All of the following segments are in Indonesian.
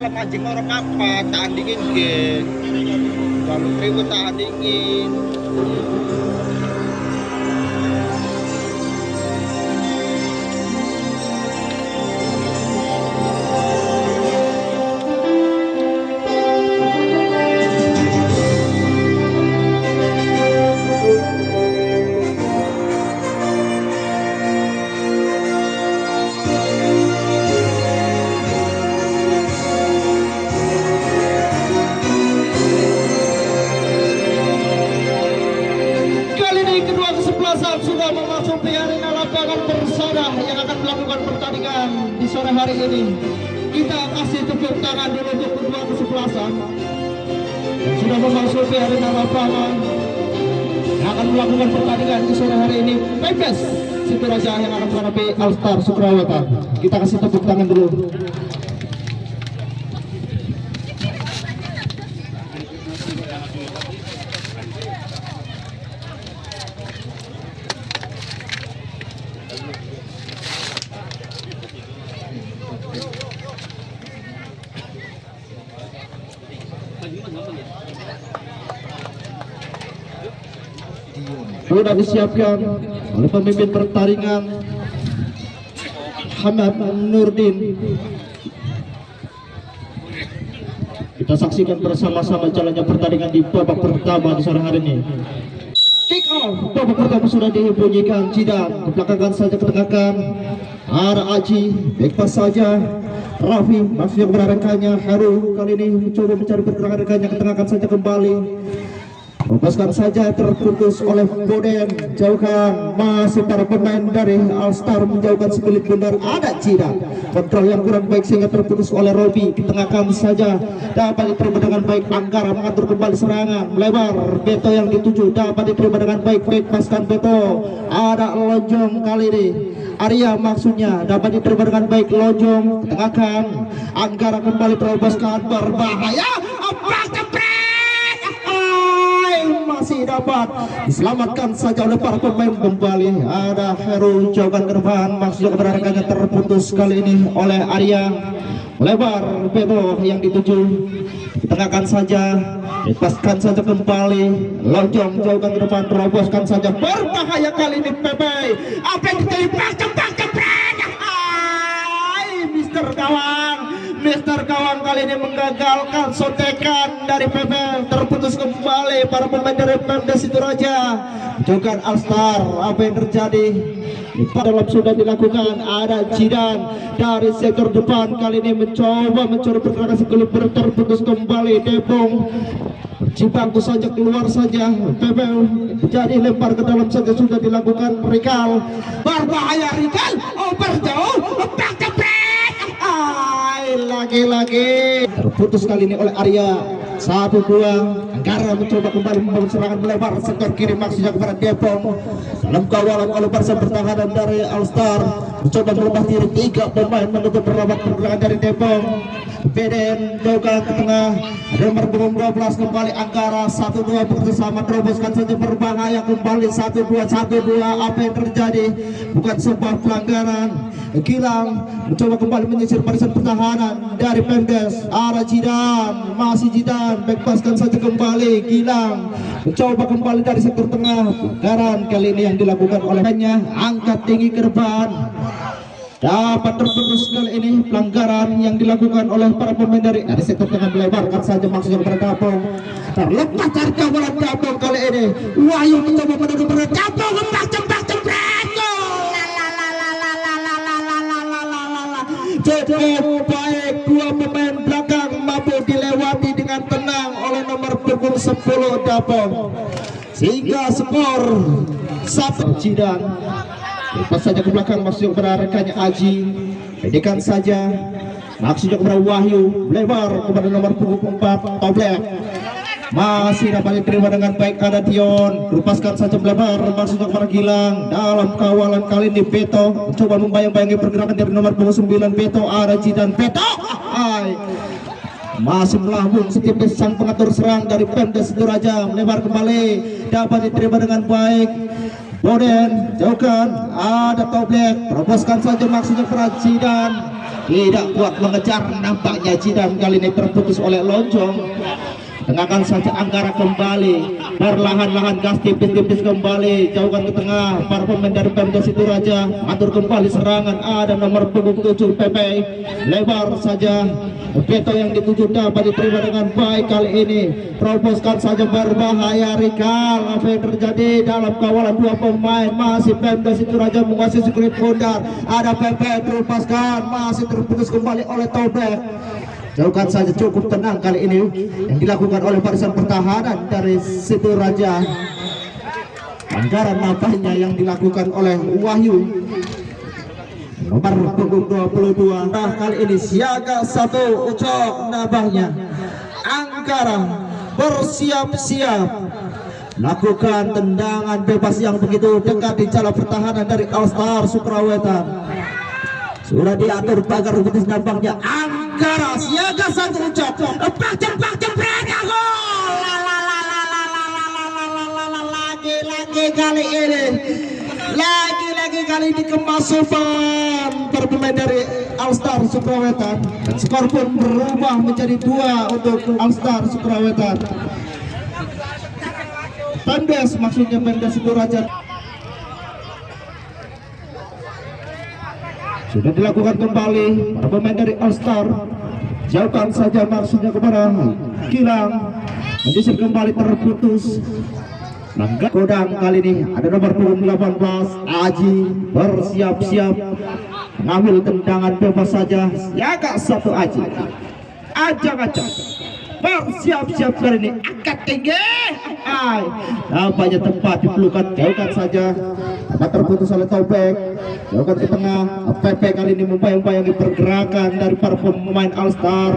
Mancing orang apa tahan dingin ke kalau terima tahan dingin. Kedua kesebelasan sudah memasuki arena lapangan Persada yang akan melakukan pertandingan di sore hari ini. Kita kasih tepuk tangan dulu untuk kedua kesebelasan yang sudah memasuki arena lapangan yang akan melakukan pertandingan di sore hari ini. Pepes Situraja yang akan menghadapi Alstar Sukrawata. Kita kasih tepuk tangan dulu. Sudah disiapkan oleh pemimpin pertandingan Hamad Nurdin. Kita saksikan bersama-sama jalannya pertandingan di babak pertama di sore hari ini. Kick off babak pertama sudah dibunyikan. Jidan kebelakangan saja ketengahkan arah Aji, back pass saja Raffi masih kepada rekannya. Heru kali ini mencoba mencari pergerakan rekannya, ketengahkan saja kembali, lepaskan saja, terputus oleh Boden. Jauhkan masih para pemain dari Alstar menjauhkan segelit bundar. Ada Cida kontrol yang kurang baik sehingga terputus oleh Robi. Ketengahkan saja, dapat diterima dengan baik Anggara mengatur kembali serangan melebar. Beto yang dituju dapat diterima dengan baik, paskan Beto. Ada Lonjong kali ini Arya maksudnya dapat diterima dengan baik. Lonjong ketengahkan, Anggara kembali terlepaskan, berbahaya. Masih dapat diselamatkan saja oleh para pemain kembali. Ada Heru jauhkan ke depan, maksudnya kepada rekannya, terputus kali ini oleh Arya. Lebar Beto yang dituju, ditengahkan saja, lepaskan saja kembali. Lonjong jauhkan ke depan, teroboskan saja, berbahaya kali ini Pepe. Apa yang ditembak cepat. Mister Gawang kali ini menggagalkan sotekan dari Pepe. Terputus kembali para pemain dari Pemda Situraja. Juga Alstar, apa yang terjadi dalam sudah dilakukan. Ada Jidan dari sektor depan kali ini mencoba mencuri pergerakan sekelip, terputus kembali. Depong Cipangku saja keluar saja. Pepe jadi lempar ke dalam saja sudah dilakukan. Rikal berbahaya, Rikal berjauh, lagi-lagi terputus kali ini oleh Arya. 1-2 Anggara mencoba kembali membangun serangan melebar sektor kiri, maksudnya kepada Depong. Dalam kawalan oleh barisan pertahanan dari Alstar, mencoba melepas diri 3 pemain menutup rapat pergerakan dari Depong. Beden jauhkan ke tengah, ada nomor 12 kembali Anggara. 1-2 bekerjasama, teroboskan saja, berbahaya kembali. 1-2. Apa yang terjadi? Bukan sebuah pelanggaran. Gilang mencoba kembali menyisir barisan pertahanan dari Pemdes. Arah Jidan, masih Jidan, backpaskan saja kembali. Gilang mencoba kembali dari sektor tengah. Pelanggaran kali ini yang dilakukan olehnya, angkat tinggi ke depan. Dapat terputus kali ini pelanggaran yang dilakukan oleh para pemain dari sektor tengah, melebarkan saja maksudnya kepada Dapong. Terlepas dari kawalan Dapong kali ini. Wahyu mencoba menuju pada Dapong, jembak. Cukup baik, 2 pemain belakang mampu dilewati dengan tenang oleh nomor punggung 10 Dapong, sehingga skor 1. Jidan lepas saja ke belakang, maksudnya kepada rekannya Aji, pendikan saja maksudnya kepada Wahyu, lebar kepada nomor punggung 4 Toblek. Masih dapat diterima dengan baik. Ada Dion, lepaskan saja melebar maksudnya kepada Gilang. Dalam kawalan kali ini Beto coba membayang-bayangi pergerakan dari nomor punggung 9 Beto. Ada Jidan, Beto masih melambung setipis sang pengatur serang dari Pemda Situraja, melebar kembali, dapat diterima dengan baik. Boden jauhkan, ada Toblek, teroboskan saja maksudnya kepada Jidan. tidak kuat mengejar, nampaknya Jidan kali ini terputus oleh Lonjong. Tengahkan saja Anggara kembali, perlahan-lahan gas tipis-tipis kembali, jauhkan ke tengah para pemain dari Pemda Situraja, atur kembali serangan. Ada nomor punggung 7 PP, lebar saja Beto yang dituju dapat diterima dengan baik kali ini. Teroposkan saja berbahaya Rikal. Apa yang terjadi dalam kawalan dua pemain? Masih Pemda Situraja menguasai sekret pondar. Ada PP terlepaskan, masih terputus kembali oleh Tobek. Jauhkan saja, cukup tenang kali ini yang dilakukan oleh barisan pertahanan dari Situraja. Anggaran nampaknya yang dilakukan oleh Wahyu nomor punggung 22. Nah, kali ini siaga satu ucok nabahnya. Anggara bersiap-siap lakukan tendangan bebas yang begitu dekat di jalan pertahanan dari All-Star Sukrawetan. Sudah diatur pagar putus nampaknya. Anggara siaga satu ucok, cepat jebret, gol. Lagi kali ini, lagi kali ini kemasukan berpemain dari All-Star Sukrawetan, dan skor pun berubah menjadi 2 untuk All-Star Sukrawetan. Tandes maksudnya Pemda Situraja. Sudah dilakukan kembali para pemain dari All-Star. Jauhkan saja maksudnya kepada Gilang, mendisir kembali terputus. Langgar Kodang kali ini ada nomor punggung 18 Aji bersiap-siap mengambil tendangan bebas saja. Siaga satu Aji, ajak bersiap-siap kali ini, angkat tinggi, nampaknya tempat dipelukan. Jauhkan saja, apa terputus oleh Tobek. Jauhkan ke tengah, PP kali ini membayang-bayangi pergerakan dari para pemain All-Star.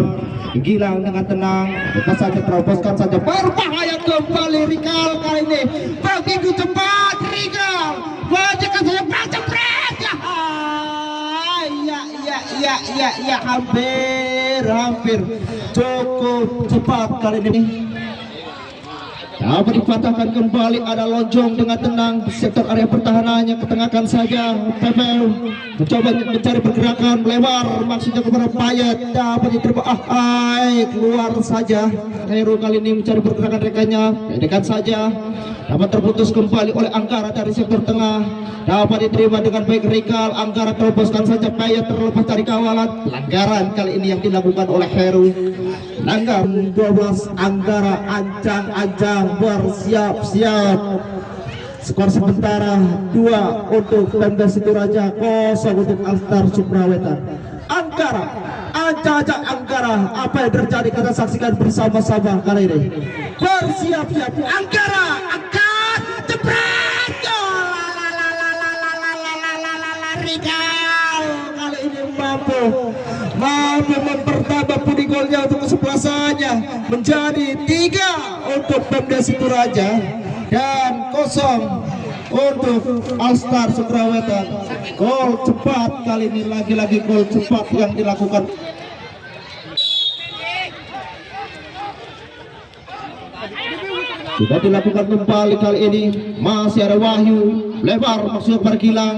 Gilang dengan tenang, lepas saja, teroposkan saja, berbahaya kembali Rikal kali ini. Begitu cepat Rikal, bajakan saja, jebret. Ya, hampir cukup cepat kali ini. Dapat dipatahkan kembali. Ada Lonjong dengan tenang di sektor area pertahanannya, ketengahkan saja. Pepel mencoba mencari pergerakan melebar maksudnya kepada Payet, dapat diterima, keluar saja. Heru kali ini mencari pergerakan rekannya, dekat saja, dapat terputus kembali oleh Anggara dari sektor tengah, dapat diterima dengan baik Rikal. Anggara teroposkan saja, Payet terlepas dari kawalan. Pelanggaran kali ini yang dilakukan oleh Heru. Langgar 12 Anggara ancang-ancang bersiap-siap. Skor sementara 2 untuk Pemda Situraja, 0 untuk All-Star Sukrawetan. Anggara, ancang-ancang Anggara, apa yang terjadi kita saksikan bersama-sama kali ini. Bersiap-siap Anggara, angkat, jebret, gol. Rikal kali ini mampu mempertambah pundi golnya untuk kesebelasannya menjadi 3 untuk Pemda Situraja dan 0 untuk All-Star Sukrawetan. Gol cepat kali ini, lagi-lagi gol cepat yang dilakukan. Sudah dilakukan kembali kali ini. Masih ada Wahyu, lebar maksudnya pada Gilang,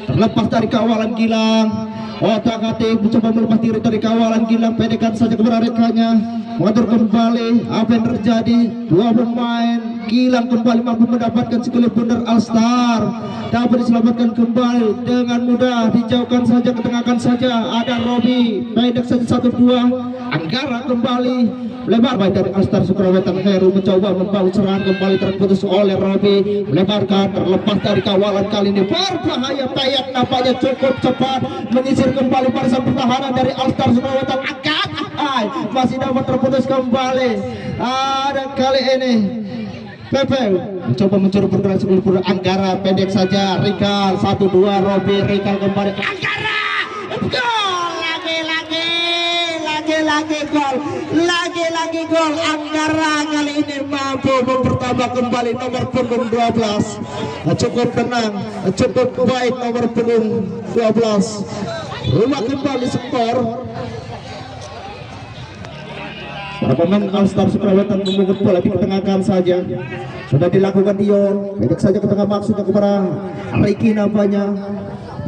terlepas dari kawalan Gilang. Otak-atik mencoba melepas diri dari kawalan Gilang, pedekan saja kepada rekannya, mengatur kembali. Apa yang terjadi? 2 pemain Gilang kembali mampu mendapatkan sekali bundar All-Star, dapat diselamatkan kembali dengan mudah. Dijauhkan saja, ketengahkan saja, ada Robi, pendek saja 1-2. Anggara kembali lebar baik dari All-Star Sukrawetan. Heru mencoba membawa serangan, kembali terputus oleh Robi, melebarkan, terlepas dari kawalan kali ini. Berbahaya Payet, nampaknya cukup cepat menyisir kembali barisan pertahanan dari All-Star Sukrawetan. Angkat, masih dapat terputus kembali. Ada kali ini Pepe mencoba mencuri pergerakan sebelum Anggara, pendek saja Rikal 1-2. Robi, Rikal kembali, Anggara, gol, lagi gol. Anggara kali ini mampu mempertambah kembali nomor punggung 12. Cukup tenang, cukup baik nomor punggung 12. Rumah kembali skor. Para pemain All-Star Sukrawetan memungut bola, ditengahkan saja. Sudah dilakukan Dion, pendek saja ke tengah maksudnya kepada Ricky nampaknya.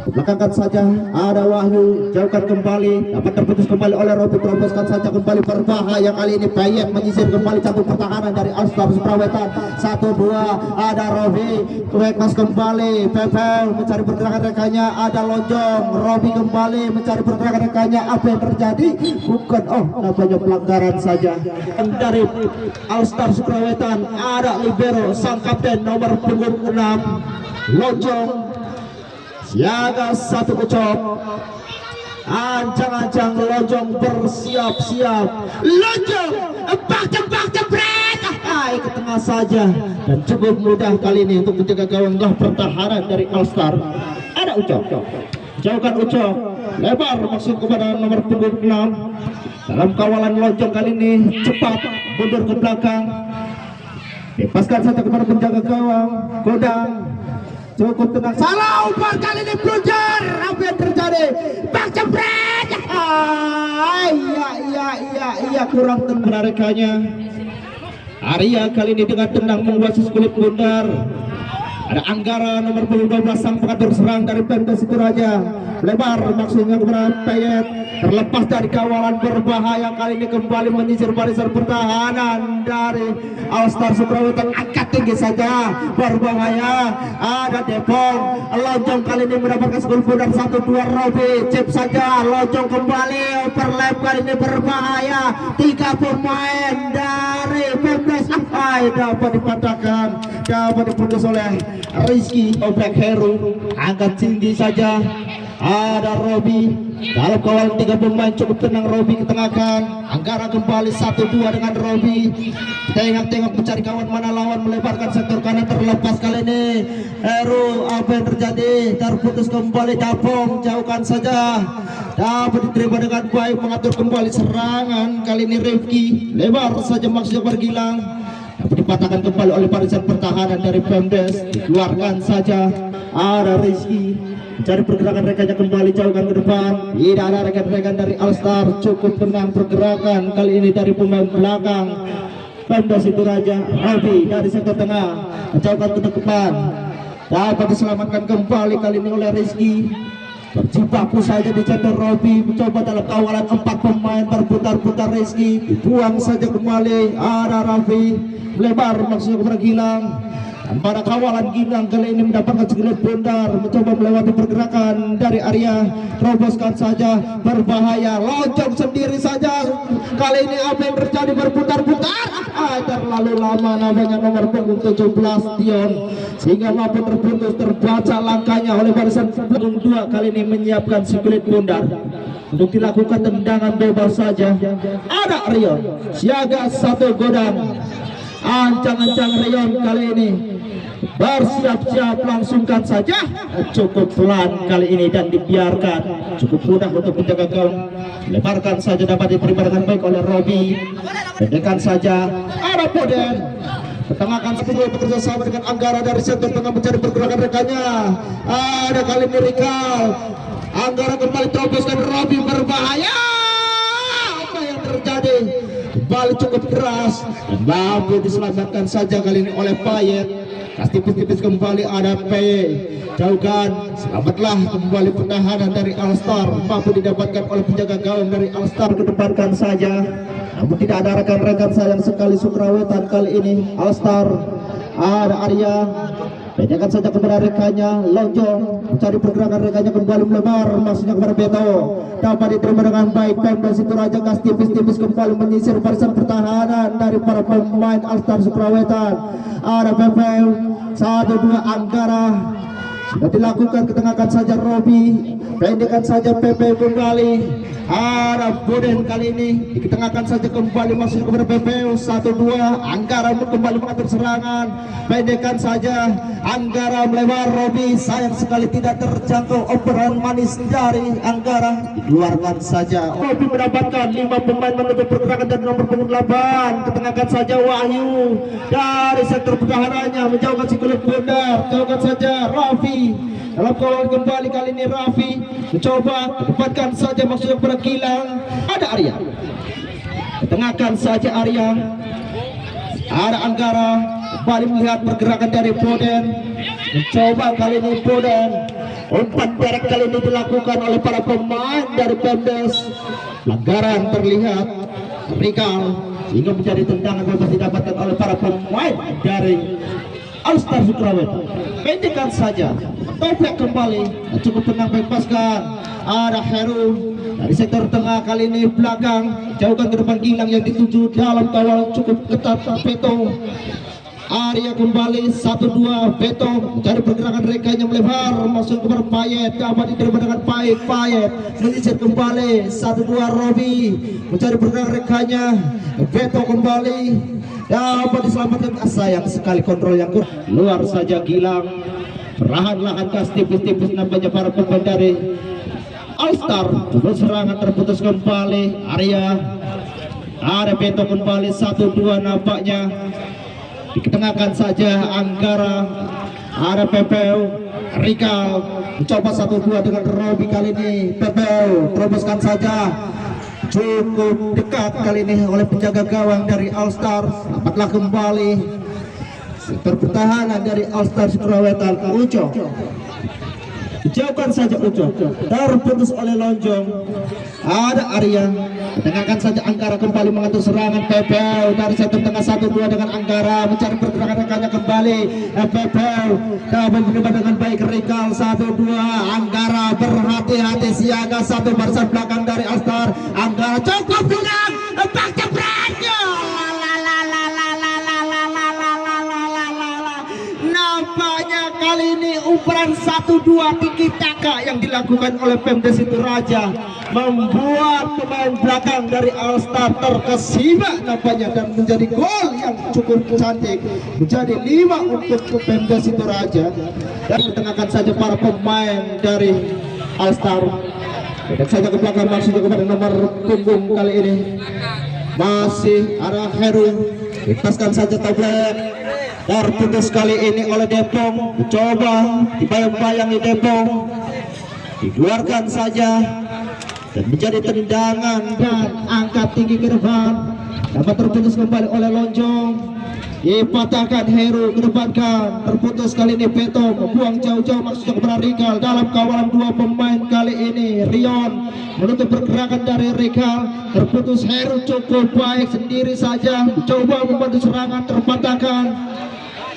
belakangkan saja ada Wahyu, jauhkan kembali, dapat terputus kembali oleh Robi, teroboskan saja kembali berbahaya kali ini. Payet menyisir kembali satu pertahanan dari Alstar Surawetan. 1-2 ada Robi, Tuekas kembali, Pepel mencari pergerakan rekannya, ada Lonjong, Robi kembali mencari pergerakan rekannya. Apa yang terjadi? Bukan, namanya pelanggaran saja dari Alstar Surawetan. Ada libero sang kapten nomor punggung 6 Lonjong, siaga 1 Ucok, ancang-ancang Lonjong bersiap-siap. Lonjong bak jebret, ke tengah saja dan cukup mudah kali ini untuk menjaga gawang pertahanan dari Alstar. Ada Ucok, jauhkan Ucok, lebar masuk kepada nomor punggung 6 dalam kawalan Lonjong kali ini. Cepat mundur ke belakang, lepaskan saja kepada penjaga gawang Godang. Cukup tenang, salah umpan kali ini, blunder. Apa yang terjadi? Bak jebret. Iya, kurang tenang rekannya. Arya kali ini dengan tenang menguasai kulit bundar. Ada Anggara nomor 12 sang pengatur serang dari Pemda Situraja, lebar maksudnya kepada Payet, terlepas dari kawalan berbahaya kali ini kembali menyisir barisan pertahanan dari Alstar Surawetan. Angkat tinggi saja, berbahaya. Ada Depong, Lonjong kali ini mendapatkan skor bundar 1-2. Robi chip saja, Lonjong kembali overlap kali ini berbahaya. 3 pemain dari Pemda dapat dipatahkan, dapat diputus oleh Rizky Oblak Heru. Angkat tinggi saja, ada Robi dalam kawalan 3 pemain. Cukup tenang Robi ketengahkan. Anggara kembali 1-2 dengan Robi, tengok mencari kawan mana lawan, melebarkan sektor kanan, terlepas kali ini Heru. Apa yang terjadi? Terputus kembali. Dapong jauhkan saja, dapat diterima dengan baik, mengatur kembali serangan kali ini. Rifki lebar saja maksudnya bergilang, dapat dipatahkan kembali oleh barisan pertahanan dari Pemdes. Dikeluarkan saja, ada Rizky mencari pergerakan rekannya kembali, jauhkan ke depan. Tidak ada rekan-rekan dari Alstar. Cukup tenang pergerakan kali ini dari pemain belakang Pemda Situraja. Robi dari sektor tengah menjauhkan ke depan, dapat diselamatkan kembali kali ini oleh Rizky. Berjibaku saja di centre Robi, mencoba dalam kawalan 4 pemain, berputar-putar Rizky, dibuang saja kembali. Ada Raffi melebar maksudnya kepada Gilang, dan pada kawalan Gilang kali ini mendapatkan segelit bundar, mencoba melewati pergerakan dari Arya, teroboskan saja, berbahaya. Lonjong sendiri saja kali ini. Apa yang terjadi? Berputar-putar, terlalu lama namanya nomor punggung 17 Dion, sehingga mampu terputus. Terbaca langkahnya oleh barisan punggung 2 kali ini menyiapkan segelit bundar untuk dilakukan tendangan bebas saja. Ada Rion, siaga 1 Godang, ancang-ancang Rion kali ini bersiap-siap, langsungkan saja. Cukup pelan kali ini dan dibiarkan, cukup mudah untuk menjaga gawang. Lebarkan saja, dapat diterima dengan baik oleh Robi. Pendekan saja, ada Poden, ketengahkan kedua bekerja sama dengan Anggara dari sektor tengah mencari pergerakan rekannya. Ada kali ini Rikal, Anggara kembali teroboskan, Robi berbahaya. Apa yang terjadi? Kembali cukup keras dan mampu diselamatkan saja kali ini oleh Payet. Tipis-tipis kembali ada P, jauhkan, selamatlah kembali pertahanan dari Alstar, mampu didapatkan oleh penjaga gawang dari Alstar. Kedepankan saja, namun tidak ada rekan-rekan sayang sekali Surawetan kali ini. Alstar, ada Arya, pendekan saja kepada rekannya. Lonjong mencari pergerakan rekannya, kembali melebar maksudnya kepada Beto, dapat diterima dengan baik. Pemda Situraja gas tipis-tipis kembali menyisir barisan pertahanan dari para pemain Alstar Surawetan. Ada Bebel 1-2 Anggara sudah dilakukan, ketengahkan saja Robi, pendekan saja Pepe kembali. Ada Boden kali ini diketengahkan saja kembali masuk kepada Pepe. 1-2 Anggara kembali mengatur serangan, pendekan saja Anggara melebar. Robi sayang sekali tidak terjangkau operan manis dari Anggara, dikeluarkan saja. Robi mendapatkan 5 pemain menutup pergerakan dan nomor punggung 8. Ketengahkan saja Wahyu dari sektor pertahanannya, menjauhkan si kulit bundar, jauhkan saja Raffi dalam kawalan kembali kali ini. Raffi mencoba dapatkan saja maksudnya kepada Gilang. Ada Arya, ketengahkan saja Arya. Ada Anggara kembali melihat pergerakan dari Boden, mencoba kali ini Boden Umpan derek kali ini dilakukan oleh para pemain dari Pemdes. Pelanggaran terlihat Rikal sehingga menjadi tendangan bebas didapatkan oleh para pemain dari All-Star Sukrawet. Pendekan saja, Toplek kembali, cukup tenang bebaskan. Ada Heru dari sektor tengah, kali ini belakang, jauhkan ke depan Gilang yang dituju dalam kawal cukup ketat. Beto Arya kembali 1-2, Beto mencari pergerakan rekanya melebar masuk ke Payet, dapat diterima dengan baik. Payet menyisir kembali 1-2, Robi mencari pergerakan rekanya. Beto kembali dapat diselamatkan. Sayang sekali kontrol yang kurang luar saja. Gilang perlahan-lahan gas tipis-tipis nampaknya para pemain dari All-Star. Coba serangan terputus kembali. Arya ada Beto kembali 1-2 nampaknya. Diketengahkan saja Anggara, ada Pepeu, Rikal mencoba 1-2 dengan Robi. Kali ini Pepeu teroboskan saja, cukup dekat kali ini oleh penjaga gawang dari All-Star. Dapatlah kembali sektor pertahanan dari All-Star Sukurawetan. Uco dijauhkan saja, Uco terputus oleh Lonjong. Ada Arya, tengahkan saja Anggara kembali mengatur serangan. Pepeu dari sektor tengah 1-2 dengan Anggara mencari pergerakan rekannya kembali. Pepeu dapat menyebabkan dengan baik. Rikal 1-2, Anggara berhati-hati siaga satu barisan belakang dari All-Star. Anggara cukup pulang, bak jebretnya. Nampaknya kali ini ukuran 1-2 tiki taka yang dilakukan oleh Pemdes Siduraja membuat pemain belakang dari All-Star terkesima nampaknya dan menjadi gol yang cukup cantik, menjadi 5 untuk Pemdes Siduraja. Dan ditengahkan saja para pemain dari All-Star. Dan saja ke belakang maksudnya kepada nomor punggung kali ini masih ada Heru. Lepaskan saja Toplek, terputus kali ini oleh Depong. Coba dibayang-bayangi Depong, dikeluarkan saja dan menjadi tendangan dan angkat tinggi ke depan. Dapat terputus kembali oleh Lonjong, dipatahkan Heru, kedepankan, terputus kali ini. Beto membuang jauh-jauh maksudnya kepada Rikal dalam kawalan 2 pemain kali ini. Rion menutup pergerakan dari Rikal, terputus. Heru cukup baik sendiri saja, coba membantu serangan, terpatahkan,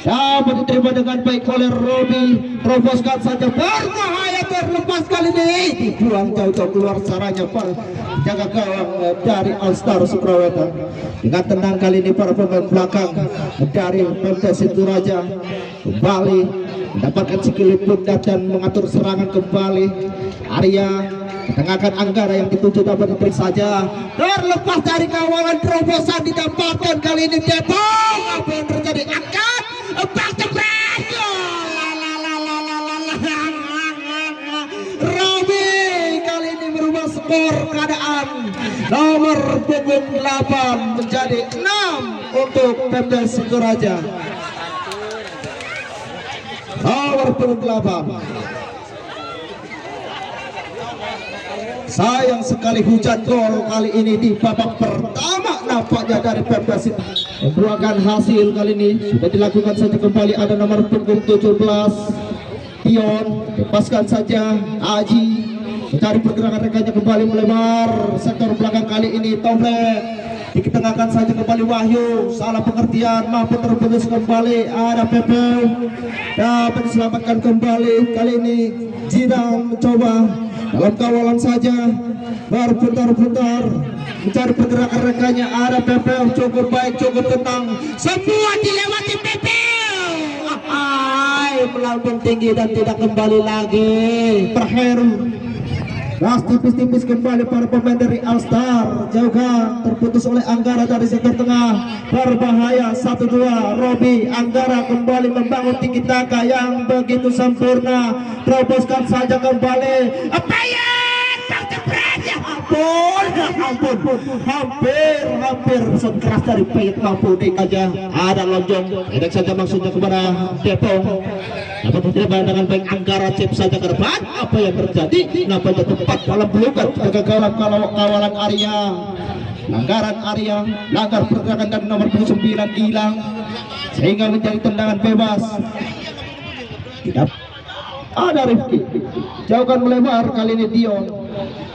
dapat diterima dengan baik oleh Robi. Teroboskan saja, berbahaya, terlepas kali ini, dibuang jauh-jauh keluar saranya para jaga gawang dari All-Star Sukraweta. Dengan tenang kali ini para pemain belakang dari Pemdes Siduraja kembali mendapatkan skill pundak dan mengatur serangan kembali. Arya tengahkan Anggara yang dituju, dapat diberi saja, terlepas dari kawalan. Terobosan didapatkan kali ini. Depong, apa yang terjadi? Angkat bak jebret. Robi kali ini merubah skor keadaan. Nomor punggung 8 menjadi 6 untuk Pemdes Siduraja. Nomor punggung 8. Sayang sekali hujan gol kali ini di babak pertama nampaknya dari Pemdes. Membuahkan hasil kali ini sudah dilakukan saja kembali. Ada nomor punggung 17 Dion, lepaskan saja Aji mencari pergerakan rekannya kembali melebar sektor belakang. Kali ini Toplek diketengahkan saja kembali. Wahyu salah pengertian, mampu terputus kembali. Ada Pepe dapat diselamatkan kembali. Kali ini Jinang mencoba dalam kawalan saja, berputar-putar mencari pergerakan rekannya. Ada Pepe cukup baik, cukup tenang, semua dilewati Pepe. Melambung tinggi dan tidak kembali lagi. Perheru gas tipis-tipis kembali para pemain dari All-Star. Jauhkan, terputus oleh Anggara dari sektor tengah, berbahaya. 1-2 Robi. Anggara kembali membangun tiki taka yang begitu sempurna. Teroboskan saja kembali. Payet, bak jebret. Ya ampun, hampir shot keras dari Payet mampu aja. Ada Lonjong, enak saja maksudnya kepada Depong. Dapat diterima dengan baik. Anggara cep saja ke depan. Apa yang terjadi? Nampaknya tepat dalam pelukan kegagalan kawalan Arya. Langgaran Arya, langgar pergerakan dari nomor 29 Gilang sehingga menjadi tendangan bebas. Tidak Ada Rifki, jauhkan melebar kali ini Dion.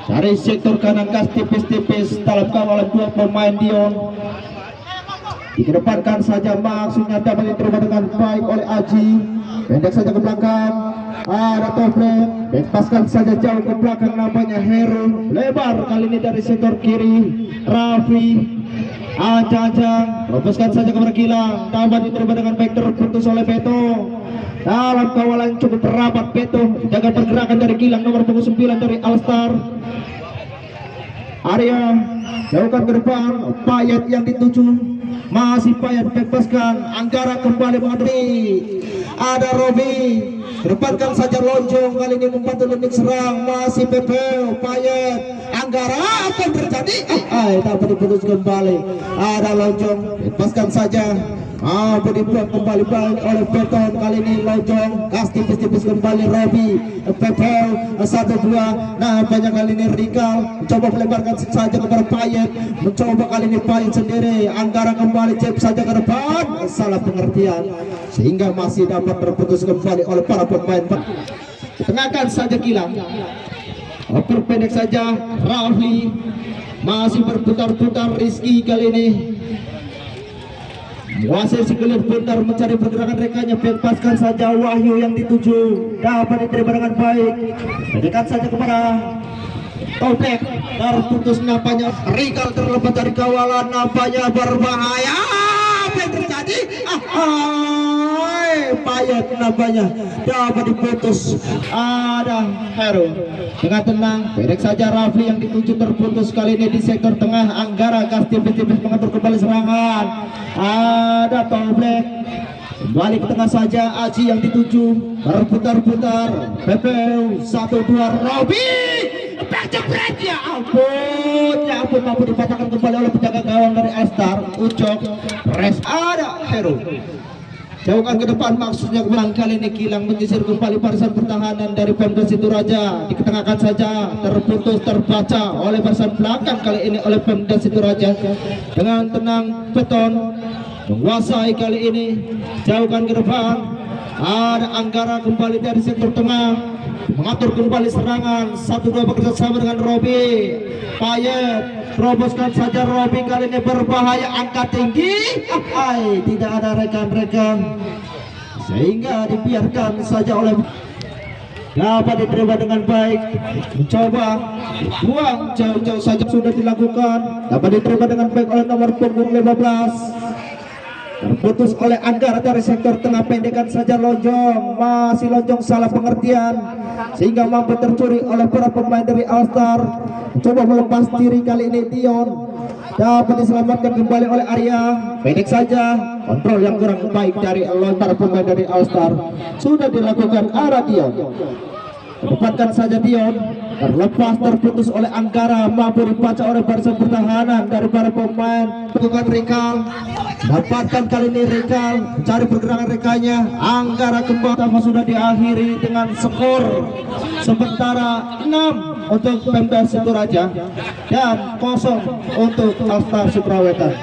Dari sektor kanan kas tipis-tipis dalam kawalan dua pemain Dion. Dikedepankan saja maksudnya dapat diterima dengan baik oleh Aji. Pendek saja ke belakang. Ada Toflek, lepaskan saja jauh ke belakang namanya Heru. Lebar kali ini dari sektor kiri Raffi. Ajang, lepaskan saja ke Gilang. Dapat diterima dengan baik terputus oleh Beto. Dalam kawalan cukup rapat Beto. Jaga pergerakan dari Gilang nomor punggung 9 dari Alstar. Arya jauhkan ke depan. Payet yang dituju. Masih Payet bebaskan. Anggara kembali mengadili. Ada Robi. Depankan saja Lonjong kali ini membantu Lenik serang. Masih Pepeo Payet. Anggara apa yang terjadi? Dapat diputus kembali. Ada Lonjong. Lepaskan saja. Dibuang kembali balik oleh Beton. Kali ini Lonjong kas tipis-tipis kembali Robi. Pepeo 1-2. Nah banyak kali ini Rikal mencoba melebarkan saja kepada Payet. Mencoba kali ini Payet sendiri. Anggara kembali cep saja ke depan. Salah pengertian sehingga masih dapat terputus kembali oleh para pemain. Tengahkan saja Gilang. Pendek saja Raffi. Masih berputar-putar Rizky kali ini. Wasit segelir bentar mencari pergerakan rekannya. Bebaskan saja Wahyu yang dituju. Dapat diterima dengan baik. Dekat saja kepada Toflek. Terputus napanya. Rikal terlepas dari kawalan. Napanya berbahaya. Apa yang terjadi? Payet napanya dapat diputus. Ada Heru dengan tenang. Pendek saja Raffi yang dituju terputus kali ini di sektor tengah. Anggara kas tipis-tipis mengatur kembali serangan. Ada Toflek kembali ke tengah saja. Aji yang dituju berputar-putar. Pepeu 1-2 Robi. Jebret ya ampun mampu dipatahkan kembali oleh penjaga gawang dari Alstar. Ucok rest. Ada Heru jauhkan ke depan maksudnya kemenang kali ini. Gilang menyisir kembali barisan pertahanan dari Pemda Situraja. Diketengahkan saja terputus terbaca oleh barisan belakang kali ini oleh Pemda Situraja. Dengan tenang Beton menguasai kali ini. Jauhkan ke depan. Ada Anggara kembali dari sektor tengah mengatur kembali serangan. 1-2 bekerja sama dengan Robi. Payet teroboskan saja Robi kali ini berbahaya. Angkat tinggi. Tidak ada rekan-rekan sehingga dibiarkan saja oleh. Dapat diterima dengan baik. Mencoba buang jauh-jauh saja sudah dilakukan. Dapat diterima dengan baik oleh nomor punggung 15. Terputus oleh Anggara dari sektor tengah. Pendekan saja Lonjong. Masih Lonjong salah pengertian sehingga mampu tercuri oleh para pemain dari Alstar. Coba melepas diri kali ini Dion. Dapat diselamatkan kembali oleh Arya. Pendek saja. Kontrol yang kurang baik dari para pemain dari Alstar sudah dilakukan. Arah Dion. Dapatkan saja Dion. Terlepas terputus oleh Anggara. Mampu dibaca oleh barisan pertahanan dari para pemain. Bukan Rikal. Dapatkan kali ini Rikal. Cari pergerakan rekannya. Anggara kembali sudah diakhiri dengan skor sementara 6 untuk Pemda Situraja dan 0 untuk Alstar Suprawetan.